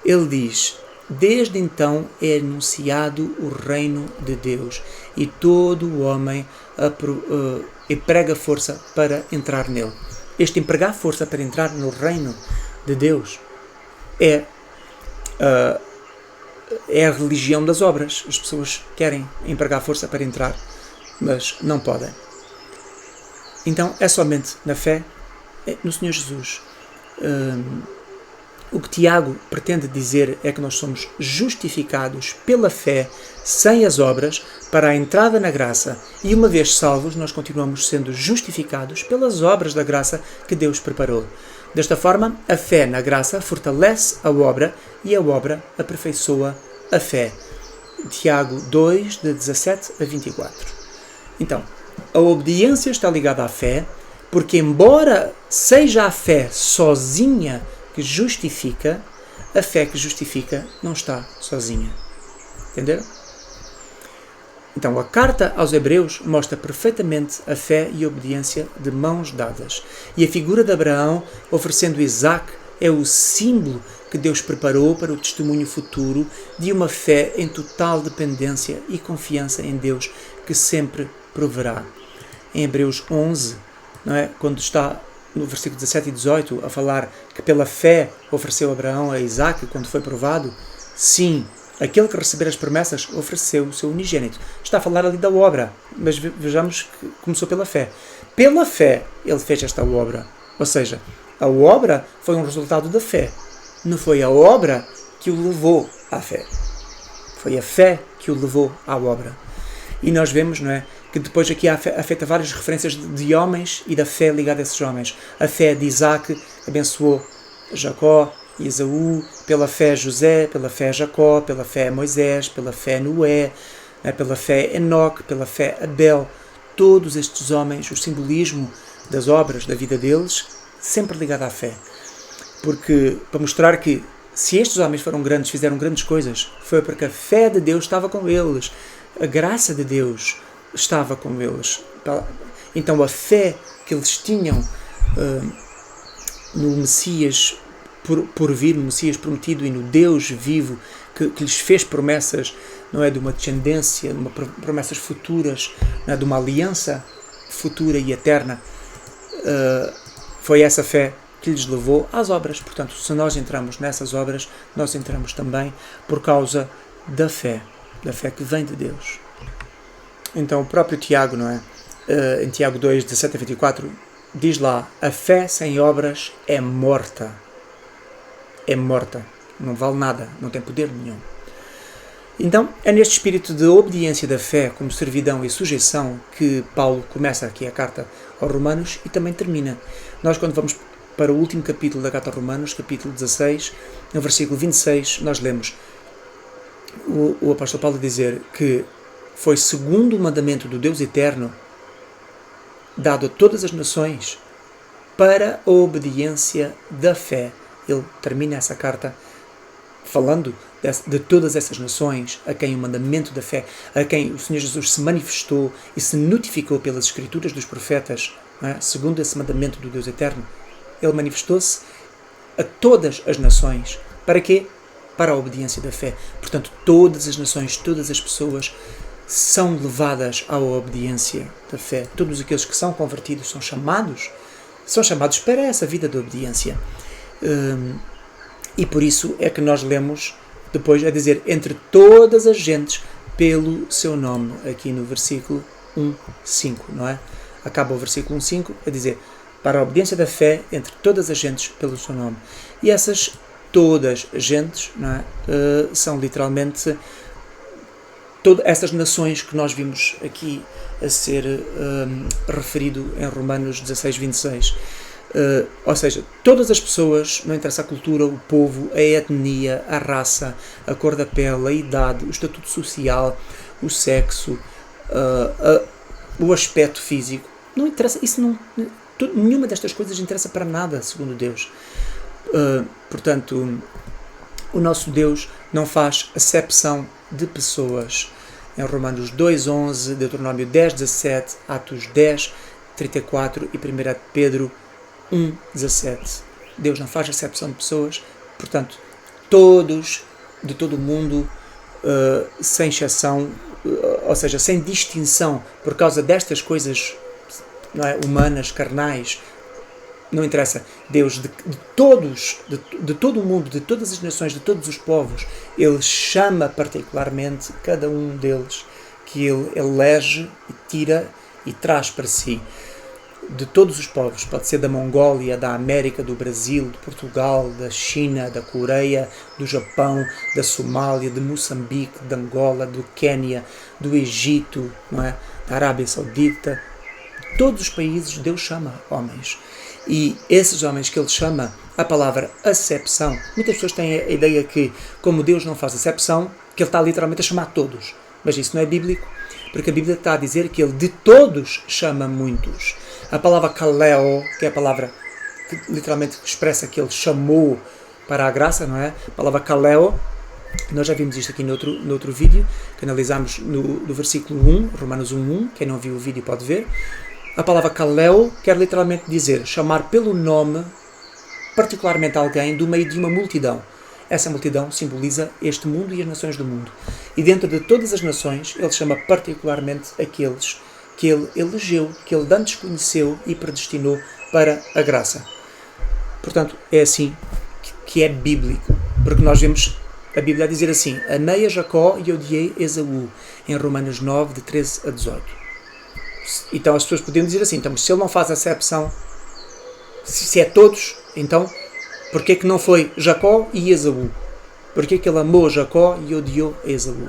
ele diz: desde então é anunciado o reino de Deus e todo o homem emprega força para entrar nele. Este empregar força para entrar no reino de Deus é a religião das obras. As pessoas querem empregar força para entrar, mas não podem. Então é somente na fé no Senhor Jesus. O que Tiago pretende dizer é que nós somos justificados pela fé, sem as obras, para a entrada na graça, e uma vez salvos, nós continuamos sendo justificados pelas obras da graça que Deus preparou. Desta forma, a fé na graça fortalece a obra e a obra aperfeiçoa a fé. Tiago 2, de 17 a 24. Então, a obediência está ligada à fé, porque embora seja a fé sozinha que justifica, a fé que justifica não está sozinha. Entenderam? Então, a carta aos Hebreus mostra perfeitamente a fé e a obediência de mãos dadas. E a figura de Abraão, oferecendo Isaac, é o símbolo que Deus preparou para o testemunho futuro de uma fé em total dependência e confiança em Deus, que sempre proverá. Em Hebreus 11, não é? Quando está no versículo 17 e 18 a falar que pela fé ofereceu Abraão a Isaac quando foi provado, sim, aquele que receber as promessas ofereceu o seu unigênito. Está a falar ali da obra, mas vejamos que começou pela fé. Pela fé ele fez esta obra, ou seja, a obra foi um resultado da fé. Não foi a obra que o levou à fé. Foi a fé que o levou à obra. E nós vemos, não é, que depois aqui há feita várias referências de homens e da fé ligada a esses homens. A fé de Isaac abençoou Jacó e Esaú, pela fé José, pela fé Jacó, pela fé Moisés, pela fé Noé, pela fé Enoque, pela fé Abel. Todos estes homens, o simbolismo das obras da vida deles, sempre ligado à fé. Porque, para mostrar que se estes homens foram grandes, fizeram grandes coisas, foi porque a fé de Deus estava com eles, a graça de Deus estava com eles. Então a fé que eles tinham no Messias por vir, no Messias prometido, e no Deus vivo que lhes fez promessas, não é, de uma descendência, promessas futuras, não é, de uma aliança futura e eterna, foi essa fé que lhes levou às obras. Portanto, se nós entramos nessas obras, nós entramos também por causa da fé que vem de Deus. Então o próprio Tiago, não é, em Tiago 2, 17 a 24, diz lá: a fé sem obras é morta. É morta. Não vale nada. Não tem poder nenhum. Então, é neste espírito de obediência da fé, como servidão e sujeição, que Paulo começa aqui a carta aos Romanos e também termina. Nós, quando vamos para o último capítulo da carta aos Romanos, capítulo 16, no versículo 26, nós lemos o apóstolo Paulo dizer que foi segundo o mandamento do Deus eterno, dado a todas as nações, para a obediência da fé. Ele termina essa carta falando de todas essas nações, a quem o mandamento da fé, a quem o Senhor Jesus se manifestou e se notificou pelas escrituras dos profetas, não é? Segundo esse mandamento do Deus eterno. Ele manifestou-se a todas as nações. Para quê? Para a obediência da fé. Portanto, todas as nações, todas as pessoas são levadas à obediência da fé. Todos aqueles que são convertidos são chamados para essa vida de obediência. E por isso é que nós lemos depois a dizer entre todas as gentes pelo seu nome, aqui no versículo 1:5, não é? Acaba o versículo 1:5 a dizer para a obediência da fé entre todas as gentes pelo seu nome. E essas todas as gentes, não é? São literalmente todas essas nações que nós vimos aqui a ser referido em Romanos 16:26. Ou seja, todas as pessoas, não interessa a cultura, o povo, a etnia, a raça, a cor da pele, a idade, o estatuto social, o sexo, o aspecto físico, não interessa, nenhuma destas coisas interessa para nada, segundo Deus. Portanto, o nosso Deus não faz acepção de pessoas. Em Romanos 2:11, Deuteronômio 10:17, Atos 10:34 e 1 Pedro 1:17. Deus não faz acepção de pessoas, portanto, todos, de todo o mundo, sem exceção, ou seja, sem distinção, por causa destas coisas, não é, humanas, carnais, não interessa. Deus de todos, de todo o mundo, de todas as nações, de todos os povos, Ele chama particularmente cada um deles, que Ele elege e tira e traz para si. De todos os povos, pode ser da Mongólia, da América, do Brasil, de Portugal, da China, da Coreia, do Japão, da Somália, de Moçambique, de Angola, do Quênia, do Egito, não é? Da Arábia Saudita. Todos os países Deus chama homens. E esses homens que Ele chama, a palavra acepção, muitas pessoas têm a ideia que, como Deus não faz acepção, que Ele está literalmente a chamar todos. Mas isso não é bíblico, porque a Bíblia está a dizer que Ele de todos chama muitos. A palavra kaleo, que é a palavra que literalmente expressa que Ele chamou para a graça, não é? A palavra kaleo, nós já vimos isto aqui no outro vídeo, que analisámos no versículo 1, Romanos 1:1, quem não viu o vídeo pode ver. A palavra kaleo quer literalmente dizer chamar pelo nome particularmente alguém do meio de uma multidão. Essa multidão simboliza este mundo e as nações do mundo. E dentro de todas as nações, Ele chama particularmente aqueles que Ele elegeu, que Ele antes conheceu e predestinou para a graça. Portanto, é assim que é bíblico. Porque nós vemos a Bíblia a dizer assim: amei a Jacó e odiei Esaú, em Romanos 9, de 13 a 18. Então as pessoas podiam dizer assim: então, se Ele não faz acepção, se é todos, então porquê que não foi Jacó e Esaú? Porquê que Ele amou Jacó e odiou Esaú?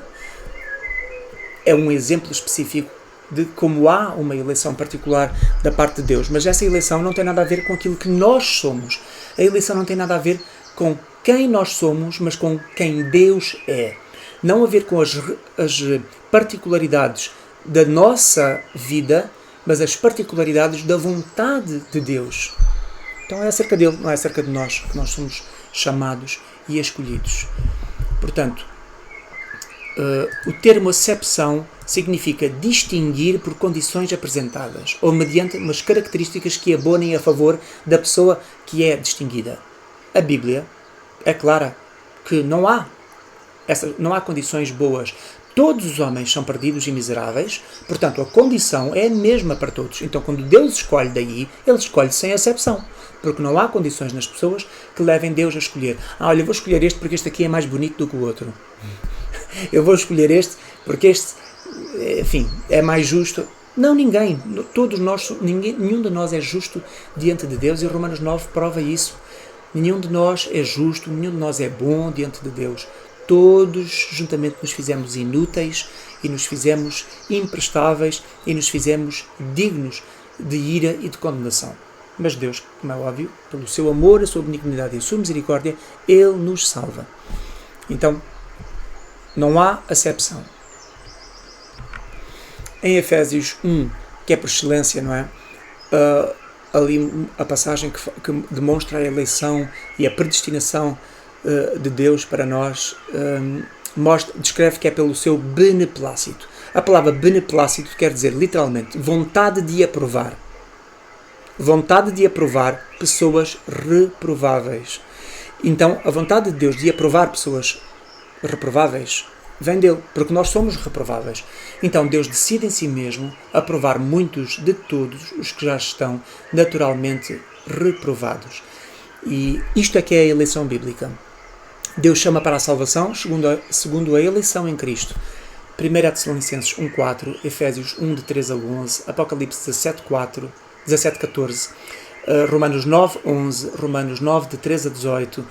É um exemplo específico de como há uma eleição particular da parte de Deus, mas essa eleição não tem nada a ver com aquilo que nós somos. A eleição não tem nada a ver com quem nós somos, mas com quem Deus é. Não a ver com as particularidades da nossa vida, mas as particularidades da vontade de Deus. Então é acerca dele, não é acerca de nós, que nós somos chamados e escolhidos. Portanto, o termo acepção significa distinguir por condições apresentadas ou mediante umas características que abonem a favor da pessoa que é distinguida. A Bíblia é clara que não há condições boas. Todos os homens são perdidos e miseráveis, portanto a condição é a mesma para todos. Então quando Deus escolhe daí, Ele escolhe sem acepção, porque não há condições nas pessoas que levem Deus a escolher. Olha, eu vou escolher este porque este aqui é mais bonito do que o outro. Eu vou escolher este porque este, enfim, é mais justo. Não, ninguém. Todos nós, nenhum de nós é justo diante de Deus, e Romanos 9 prova isso. Nenhum de nós é justo, nenhum de nós é bom diante de Deus. Todos juntamente nos fizemos inúteis e nos fizemos imprestáveis e nos fizemos dignos de ira e de condenação. Mas Deus, como é óbvio, pelo seu amor, a sua benignidade e a sua misericórdia, Ele nos salva. Então, não há acepção. Em Efésios 1, que é por excelência, não é? Ali a passagem que demonstra a eleição e a predestinação de Deus para nós, descreve que é pelo seu beneplácito. A palavra beneplácito quer dizer, literalmente, vontade de aprovar. Vontade de aprovar pessoas reprováveis. Então, a vontade de Deus de aprovar pessoas reprováveis vem dele, porque nós somos reprováveis. Então Deus decide em si mesmo aprovar muitos de todos os que já estão naturalmente reprovados. E isto é que é a eleição bíblica. Deus chama para a salvação segundo a eleição em Cristo. 1 Tessalonicenses 1.4, Efésios 1, de 3 a 11, Apocalipse 17.14, Romanos 9.11, Romanos 9, de 3 a 18,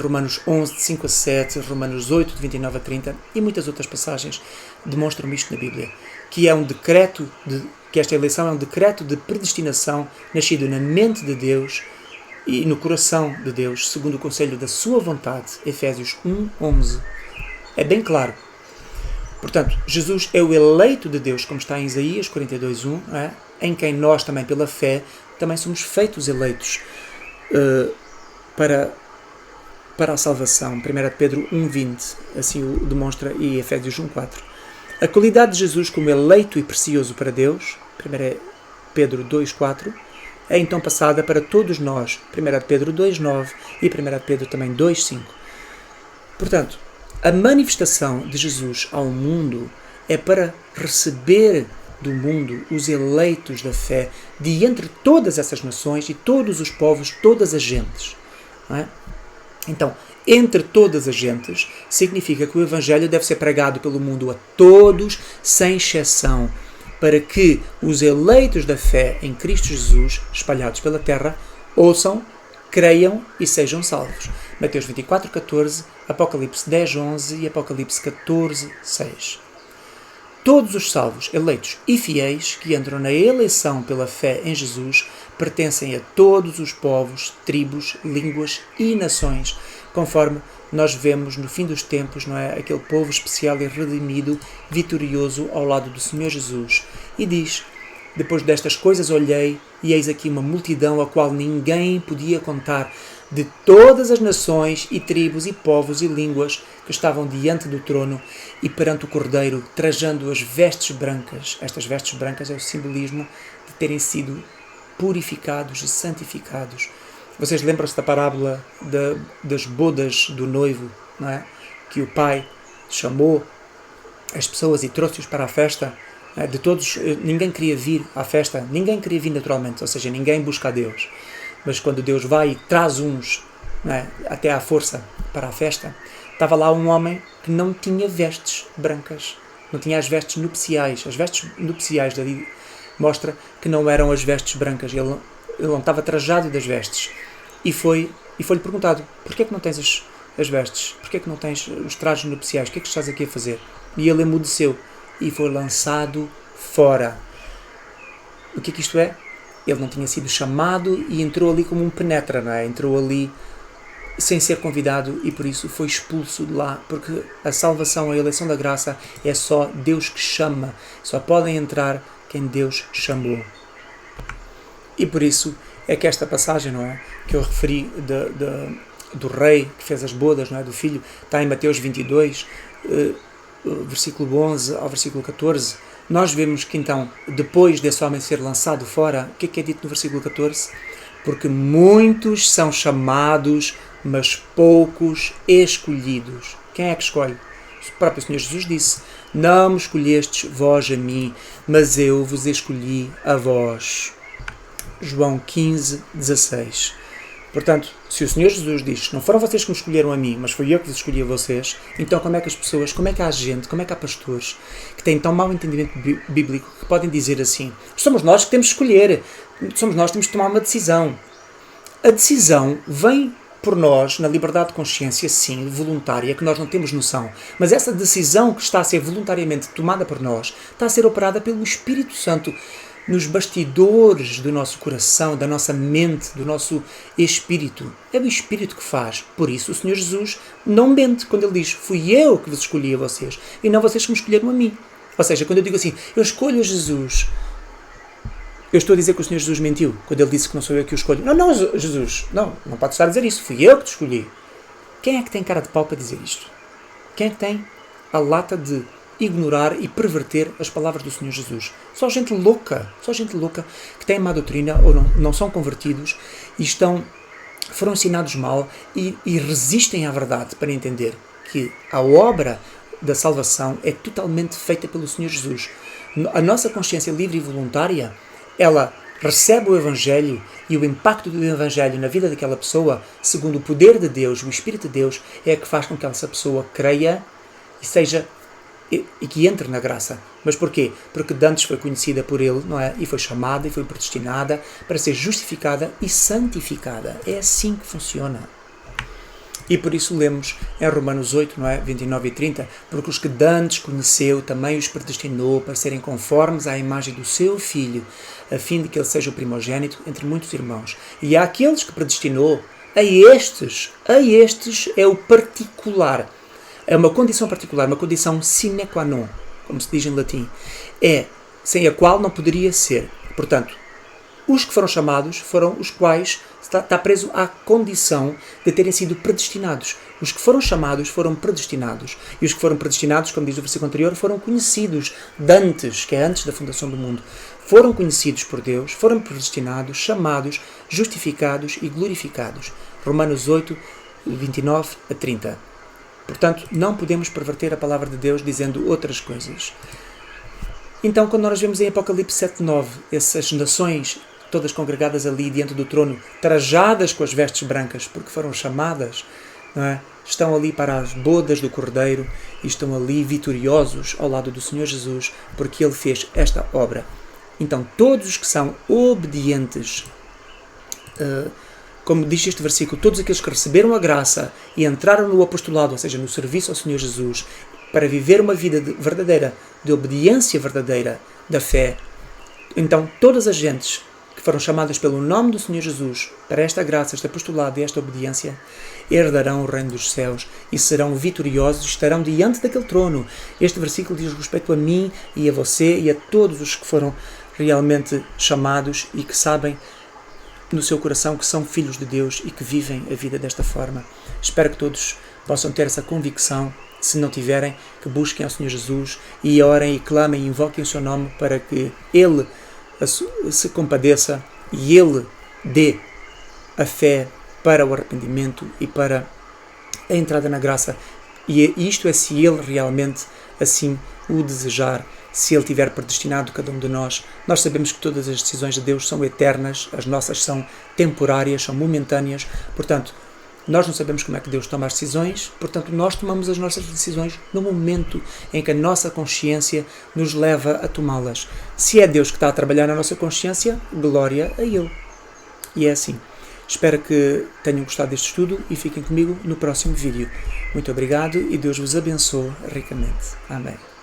Romanos 11, de 5 a 7, Romanos 8, de 29 a 30 e muitas outras passagens demonstram isto na Bíblia, que esta eleição é um decreto de predestinação nascido na mente de Deus e no coração de Deus, segundo o conselho da sua vontade. Efésios 1, 11. É bem claro. Portanto, Jesus é o eleito de Deus, como está em Isaías 42, 1, em quem nós também, pela fé, também somos feitos eleitos para a salvação. 1 Pedro 1.20, assim o demonstra, e Efésios 1.4. A qualidade de Jesus como eleito e precioso para Deus, 1 Pedro 2.4, é então passada para todos nós, 1 Pedro 2.9 e 1 Pedro também 2.5. Portanto, a manifestação de Jesus ao mundo é para receber do mundo os eleitos da fé de entre todas essas nações e todos os povos, todas as gentes. Não é? Então, entre todas as gentes, significa que o Evangelho deve ser pregado pelo mundo a todos, sem exceção, para que os eleitos da fé em Cristo Jesus, espalhados pela terra, ouçam, creiam e sejam salvos. Mateus 24:14, Apocalipse 10:11 e Apocalipse 14:6. Todos os salvos, eleitos e fiéis que entram na eleição pela fé em Jesus pertencem a todos os povos, tribos, línguas e nações, conforme nós vemos no fim dos tempos, não é? Aquele povo especial e redimido, vitorioso ao lado do Senhor Jesus. E diz: depois destas coisas olhei, e eis aqui uma multidão a qual ninguém podia contar, de todas as nações e tribos e povos e línguas que estavam diante do trono e perante o Cordeiro, trajando as vestes brancas. Estas vestes brancas é o simbolismo de terem sido purificados e santificados. Vocês lembram-se da parábola das bodas do noivo, não é? Que o pai chamou as pessoas e trouxe-os para a festa. De todos, ninguém queria vir à festa, ninguém queria vir naturalmente, ou seja, ninguém busca a Deus. Mas quando Deus vai e traz uns, não é, até à força para a festa, estava lá um homem que não tinha vestes brancas, não tinha as vestes nupciais. As vestes nupciais dali mostra que não eram as vestes brancas, ele não estava trajado das vestes. E foi-lhe perguntado: porquê é que não tens as vestes? Porquê é que não tens os trajes nupciais? O que é que estás aqui a fazer? E ele emudeceu e foi lançado fora. O que é que isto é? Ele não tinha sido chamado e entrou ali como um penetra, não é? Entrou ali sem ser convidado e por isso foi expulso de lá, porque a salvação, a eleição da graça é só Deus que chama, só podem entrar quem Deus chamou. E por isso é que esta passagem, não é, que eu referi do rei que fez as bodas, não é, do filho, está em Mateus 22, versículo 11 ao versículo 14. Nós vemos que então, depois desse homem ser lançado fora, o que é dito no versículo 14? Porque muitos são chamados, mas poucos escolhidos. Quem é que escolhe? O próprio Senhor Jesus disse: não me escolhestes vós a mim, mas eu vos escolhi a vós. João 15, 16. Portanto, se o Senhor Jesus diz: não foram vocês que me escolheram a mim, mas foi eu que vos escolhi a vocês, então como é que as pessoas, como é que há gente, como é que há pastores que têm tão mau entendimento bíblico que podem dizer assim: somos nós que temos de escolher, somos nós que temos de tomar uma decisão. A decisão vem por nós, na liberdade de consciência, sim, voluntária, que nós não temos noção. Mas essa decisão que está a ser voluntariamente tomada por nós, está a ser operada pelo Espírito Santo nos bastidores do nosso coração, da nossa mente, do nosso espírito. É o Espírito que faz. Por isso o Senhor Jesus não mente quando Ele diz: fui eu que vos escolhi a vocês, e não vocês que me escolheram a mim. Ou seja, quando eu digo assim, eu escolho Jesus, eu estou a dizer que o Senhor Jesus mentiu quando Ele disse que não sou eu que o escolho. Não, Jesus, não pode estar a dizer isso. Fui eu que te escolhi. Quem é que tem cara de pau para dizer isto? Quem é que tem a lata de ignorar e perverter as palavras do Senhor Jesus? Só gente louca que tem má doutrina ou não são convertidos e foram ensinados mal e resistem à verdade para entender que a obra da salvação é totalmente feita pelo Senhor Jesus. A nossa consciência livre e voluntária, ela recebe o Evangelho e o impacto do Evangelho na vida daquela pessoa, segundo o poder de Deus, o Espírito de Deus, é que faz com que essa pessoa creia e que entre na graça. Mas porquê? Porque antes foi conhecida por Ele, não é? E foi chamada e foi predestinada para ser justificada e santificada. É assim que funciona. E por isso lemos em Romanos 8, não é? 29 e 30, porque os que dantes conheceu também os predestinou para serem conformes à imagem do seu Filho, a fim de que ele seja o primogênito entre muitos irmãos. E àqueles que predestinou, a estes é o particular. É uma condição particular, uma condição sine qua non, como se diz em latim. É sem a qual não poderia ser. Portanto, os que foram chamados foram os quais está preso à condição de terem sido predestinados. Os que foram chamados foram predestinados. E os que foram predestinados, como diz o versículo anterior, foram conhecidos antes, que é antes da fundação do mundo. Foram conhecidos por Deus, foram predestinados, chamados, justificados e glorificados. Romanos 8, 29 a 30. Portanto, não podemos perverter a palavra de Deus dizendo outras coisas. Então, quando nós vemos em Apocalipse 7:9, essas nações todas congregadas ali diante do trono, trajadas com as vestes brancas, porque foram chamadas, não é? Estão ali para as bodas do Cordeiro e estão ali vitoriosos ao lado do Senhor Jesus, porque Ele fez esta obra. Então, todos os que são obedientes, como diz este versículo, todos aqueles que receberam a graça e entraram no apostolado, ou seja, no serviço ao Senhor Jesus, para viver uma vida verdadeira, de obediência verdadeira da fé, então todas as gentes que foram chamadas pelo nome do Senhor Jesus para esta graça, este apostolado e esta obediência, herdarão o reino dos céus e serão vitoriosos e estarão diante daquele trono. Este versículo diz respeito a mim e a você e a todos os que foram realmente chamados e que sabem no seu coração que são filhos de Deus e que vivem a vida desta forma. Espero que todos possam ter essa convicção. Se não tiverem, que busquem ao Senhor Jesus e orem e clamem e invoquem o seu nome para que Ele se compadeça e Ele dê a fé para o arrependimento e para a entrada na graça. E isto é se Ele realmente assim o desejar, se Ele tiver predestinado cada um de nós. Nós sabemos que todas as decisões de Deus são eternas, as nossas são temporárias, são momentâneas, portanto, nós não sabemos como é que Deus toma as decisões, portanto, nós tomamos as nossas decisões no momento em que a nossa consciência nos leva a tomá-las. Se é Deus que está a trabalhar na nossa consciência, glória a Ele. E é assim. Espero que tenham gostado deste estudo e fiquem comigo no próximo vídeo. Muito obrigado e Deus vos abençoe ricamente. Amém.